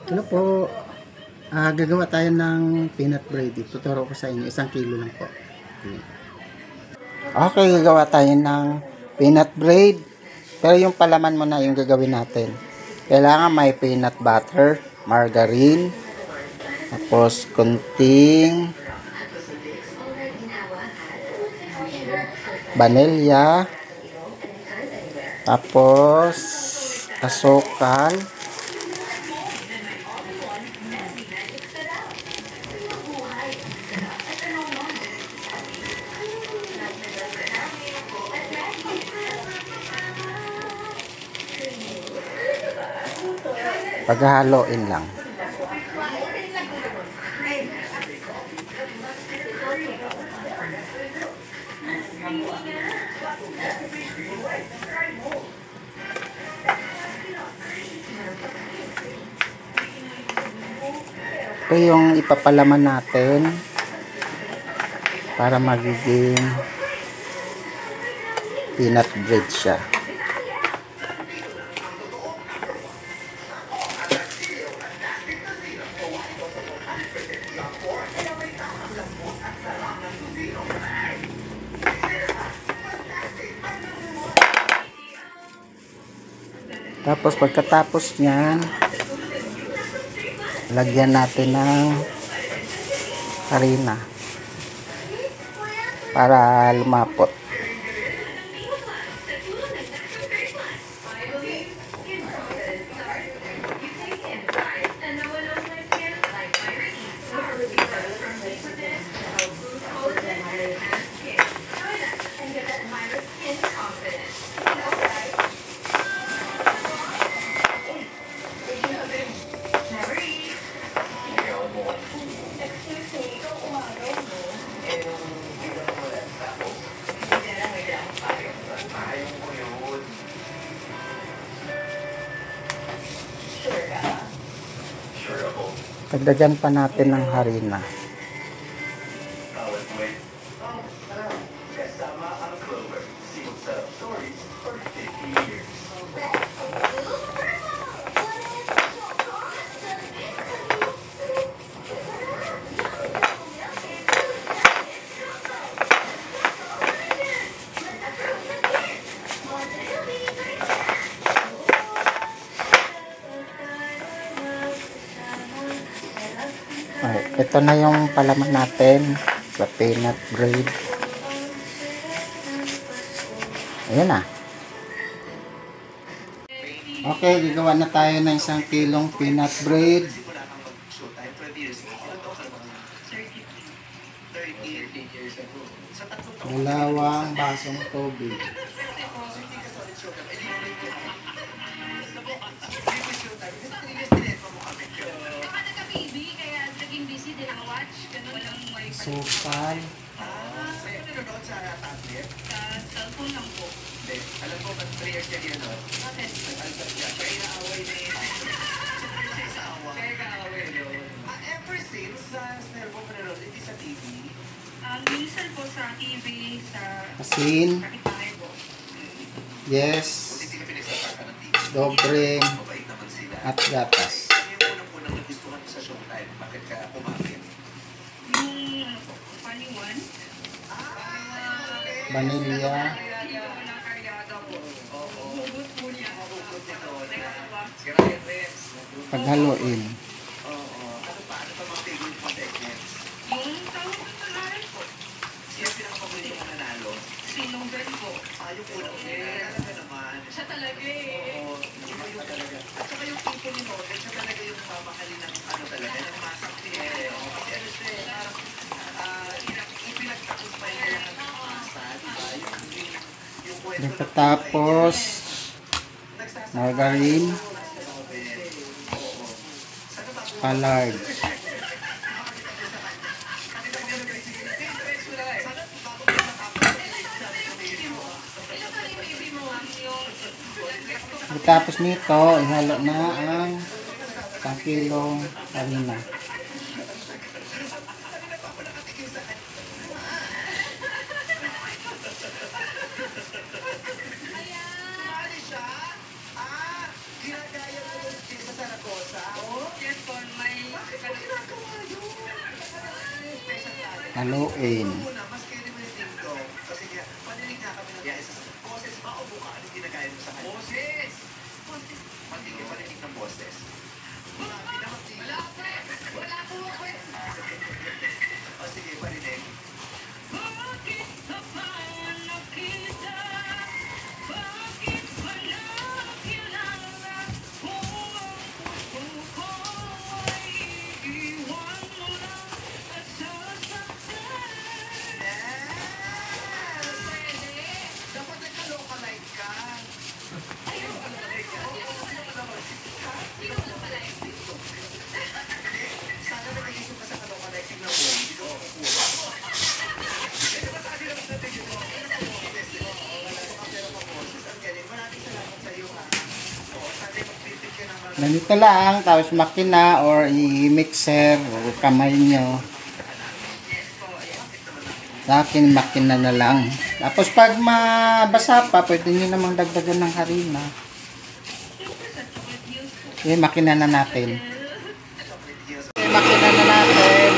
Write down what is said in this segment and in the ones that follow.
Hello po. Gagawa tayo ng peanut bread. Tuturo ko sa inyo. 1 kilo lang po. Okay, gagawa tayo ng peanut bread. Pero yung palaman mo na yung gagawin natin. Kailangan may peanut butter, margarine, tapos kunting vanilya, tapos asukal, paghahaloin lang. Ito yung ipapalaman natin para magiging peanut bread siya. Tapos pagkatapos niyan, lagyan natin ng harina para lumapot. Dagdagan pa natin ng harina. Ito na yung palaman natin sa peanut bread. Ayan na. Okay, gagawa na tayo ng 1 kilong peanut bread. Dalawang basong tubig. Sukal. Nanonood sa tablet? Sa cellphone lang po. Alam ko, 3 years yan yun, no? Bakit? Siya inaaway na yun. Siya isawa. Kaya kaaway, no? Ever since, snare po nanonood, hindi sa TV? Minsan po sa TV, sa Asin. kapitbahay po. Yes. Hindi ka pinagsasakan ng TV. Dobreng. Mabait naman sila. At gatas. Ano yung unang-unang nagustuhan sa Showtime? Bakit ka kumapit? Yung funny one. Vanilya. Hindi ko ng karyaga po. Hugot po niya. Si Ryan Rex. Paghaluin. Oo. Ano pa? Ano pa mga favorite mo techniques? Yung tawag ng pangalan po. Sino pinakapagulit mong nanalo? Si Nobel po. Yung unang talaga naman. Siya talaga eh. Oo, iba yun talaga. At saka yung tipo ni Nobel, siya talaga yung mamahalin ng ano talaga, ng masang pinere. Kasi ano siya eh, parang ipinagtakumpay na lang ng masa, di ba? Yung kwento ng Pagkatapos, margarine, collard. Pagkatapos nito, ihalo na ang 1 kilong harina. Sumali siya? Ginagaya mo yung sa Saragosa? Oo. Yes po, may... Ginagawa yun. Special talent. Haluin. Muna, mas kayo din mo yung tingko. Kasi kaya, panilig nga kami ng biyahe sa boses ba o buka? Anong ginagaya mo sa kanya? Boses! Boses. Matigil panilig ng boses. Marami na matigil. Wala po eh. Wala po ako eh. O sige, panilig. Bakit ka ba nakita? Bakit ba nakilala? Kung ang puso ko ay iiwan mo lang at sasaktan. Yes! Pwede. Dapat nagka-localite ka. Ayun. Localite ka. Oo, ano ka naman? Ha? Sino ka pala eh? Sana na nag-isip ka sa ka-localite. Tignan mo, hindi ko makukuha. Eh, diba sabi naman natin yun, oh, ano ka boses, di ba? Oo, wala ka pero ka boses. Ang galing. Maraming salamat sa iyo, ha? Oo, sana mag-pitik ka ng mga... Ganito lang, tapos makina or i-mixer o kamay nyo. Sa akin, makina na lang. Tapos pag mabasa pa, pwede nyo namang dagdagan ng harina. Okay, makina na natin. Okay, makina na natin.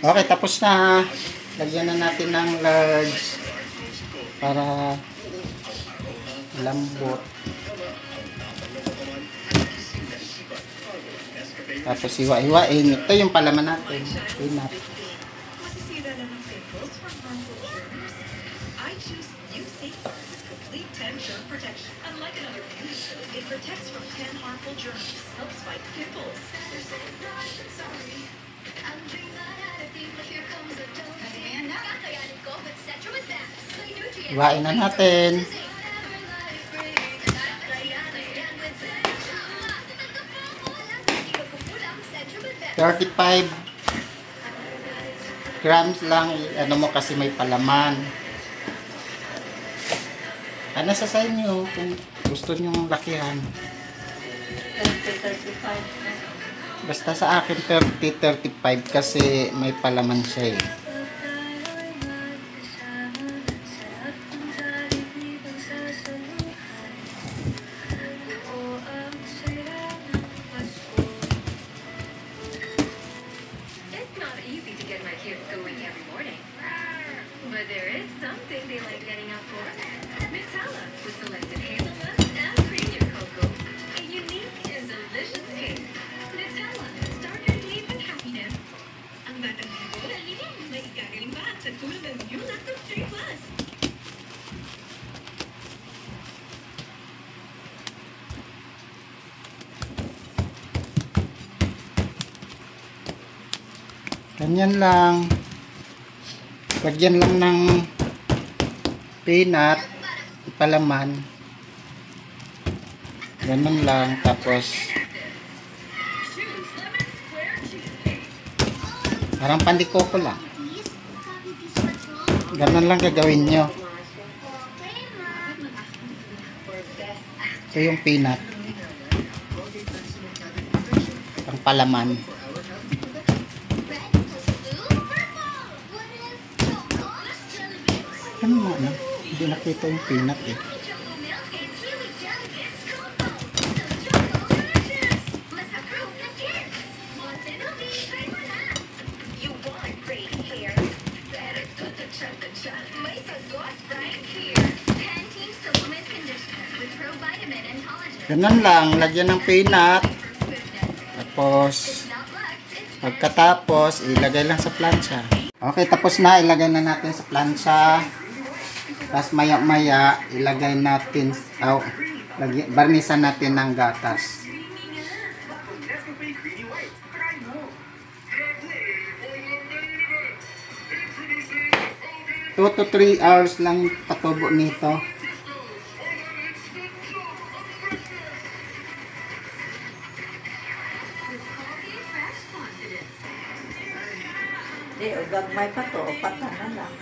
Okay, tapos na. Lagyan na natin ng large para lambot. Tapos iwa-iwain. Ito yung palaman natin. Peanut. Masisira na ng pimples from harmful germs? I choose New Safer with complete 10 germ protection. Unlike another beauty soap, it protects from 10 harmful germs, helps fight pimples. Iwain na natin. 35 grams lang, ano mo kasi may palaman. Ano sa inyo kung gusto nyo lakihan? 35. Basta sa akin 30-35 kasi may palaman siya eh. It's not easy to get my kids going every morning. But there is something they like getting up for. Nutella with selected hazelnut and premium cocoa. A unique and delicious taste. Nutella, start your day with happiness. Ang batang libo, may igagaling pa sa tulad ng new Lactose 3 Plus. Ganyan lang. Lagyan lang ng peanut, palaman. Ganun lang. Tapos, parang pandikoko lang. Ganun lang gagawin nyo. Ito yung peanut. Pang palaman. Ano mo na? Hindi nakita yung peanut eh. You want great hair? Better go to Chunka. May sagot right here. Pantene Supplement Conditioner with provitamin and collagen. Ganun lang. Lagyan ng peanut. Tapos, pagkatapos, ilagay lang sa plancha. Okay, tapos na. Ilagay na natin sa plancha. Tapos maya-maya, ilagay natin, barnisan natin ng gatas. 2 to 3 hours lang patubo nito. Di, o gagmay pa to, o pata na lang.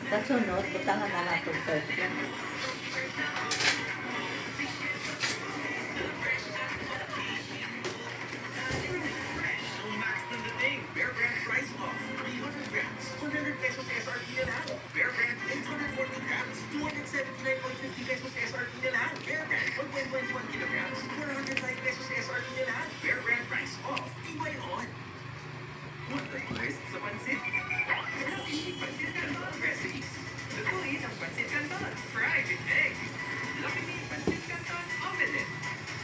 Kasunod, butangan na lang itong first yan. Max ng dating. Bear Brand price off. 300 grams. 100 pesos SRP na lang. Bear Brand 840 grams. 279.50 pesos SRP na lang. Bear Brand 1.21 kilograms. 405 pesos SRP na lang. Bear Brand price off. Ibay on. What the twist sa pansit? Hindi pansit canton recipes. Lutuin ang pansit canton. Fried with egg. Luckily, pansit canton omelette.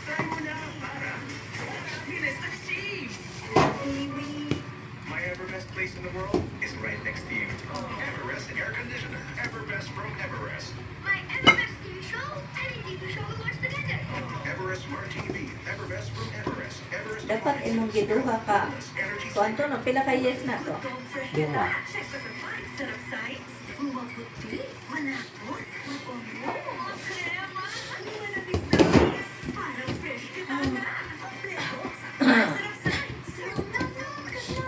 Try mo na para happiness achieved. My ever-best place in the world is right next to you. Everest Air Conditioner. Everbest from Everest. My Everbest TV show, any TV show we watch together. Everest Smart TV. Everbest from Everest. Everest. Dapat imong giduha ka. Energy So, Anto, no, pila ka yes na to? Duha. Check with a fine set of sights. Maputi, manapot, mapumo, krema, ano man ang bisnamis. Parang fresh kita na. Kompleto sa fine set of sights. Yung namnam ka na.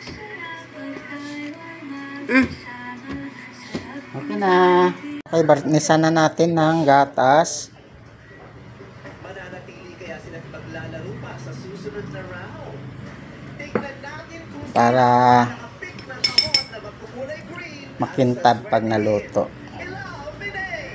Sarap pagkailan magsama. Okay na. Okay, barnisan na natin ng gatas. Mananatili kaya sila maglalaro pa sa susunod na round. Tingnan natin kung Para nakapik ng kahon na magkukulay green. makintab pag naluto. Hello, Pinay!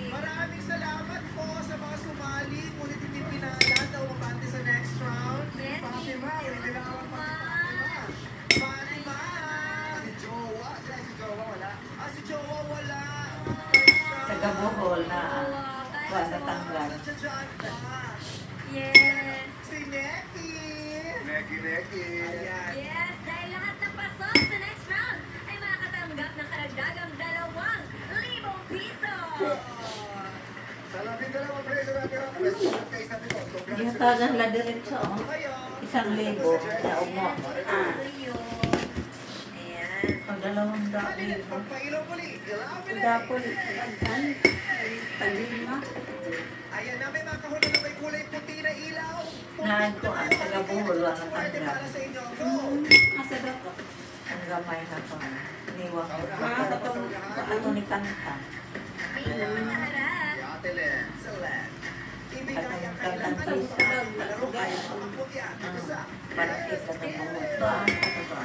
Maraming salamat po sa mga sumali. Ngunit hindi pinala daw mabante sa next round. Yes, Fatima, hindi na ako Fatima. Fatima! Si Jowa. Si Jowa wala. Si Jowa wala. Taga-Bohol na. Wala tanggal. Yes. Si Neki. Neki. Ayan. Yes, dahil lahat ng pasok sa next round ay makakatanggap ng karagdagang 2,000 piso. Salamin ka lang ang preso natin ang preso ng case natin ko. Yung tagang la diretso, oh. Kayo. 1,000 na umo. Ayan. Ang 2,000. Pagpailaw muli. Ilapin Dapol, palima. Ayan na, may mga kahon na may kulay puti na ilaw. Naan ko ang taga-Bohol, wala Pwede tanggal. para sa inyo. Go! Ang gamay na to. Niwa ko. Ato ni Kanta. Pinakaharap. Ate Len. Sa Len. Ibigay ang Kantang kailangan kisa. ng laro kayo. Ang puti yan. Isa. Malakit na Bohol. Baan ka ba?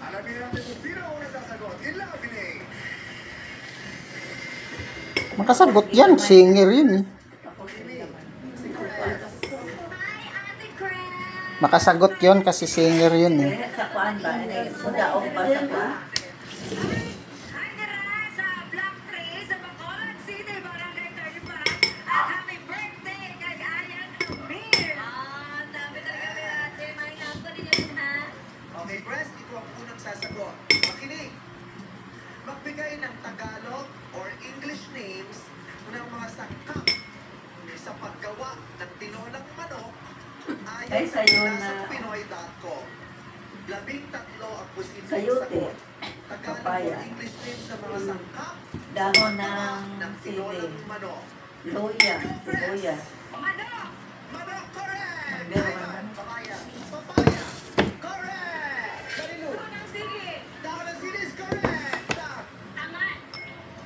Alamin natin kung sino ang nasasagot. Ilapin eh. Makasagot yan, singer yun eh. Hi, Ate Crab. Makasagot yun kasi singer yun eh. Sa kuan ba? Mudaog ba sa kuan? Hi, Dara, sa Black Tree, sa Bacolod City, Barangay 35. At happy birthday kay Ayan Amir. Dami talaga kay ate. Mainam ko ninyo yun, ha? Okay, Press, ito ang unang sasagot. Makinig. Magbigay ng Tagalog or English names ng mga sangkap sa paggawa ng tinolang manok Ay, ayon sa'yo sa na- Pinoy.com. 13 ang posibleng Sayote. sagot. Tagalog Papaya. or English names ng mga sangkap Dahon ng ng tinolang sili. manok. Luya. Luya. Manok! Manok, correct! Meron Timer. naman. Papaya. Papaya. Correct! Dalilu. Unang sige. Dahon ng sili is correct! Tangat.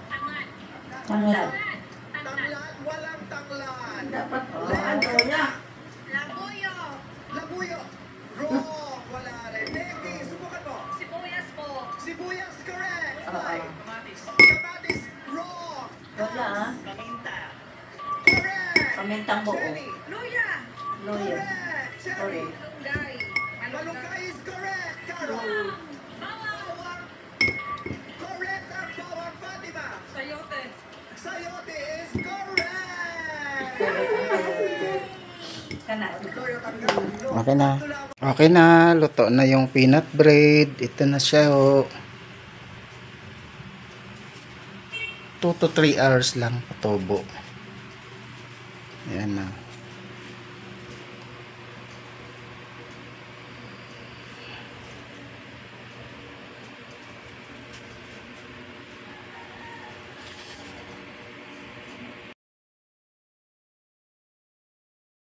Tangat. Tanglad. Tangat. Tanglad, walang tanglad. Dapat oh, Lego. luya. Labuyo. Labuyo. Wrong. Wala rin. Becky, subukan mo. Sibuyas po. Sibuyas, correct. Oo. Five. Kamatis, wrong. Wala ah. Correct. Pamintang buo. Jenny, Luya. Luya. correct. Cherry. Correct. Malunggay. Malunggay is correct. Carol. Bawang. Correct ang bawang, Fatima. Sayote. Sayote is correct. Kana. Okay na. Okay na, luto na yung peanut bread. Ito na siya oh. 2 to 3 hours lang patubo. Ayan na.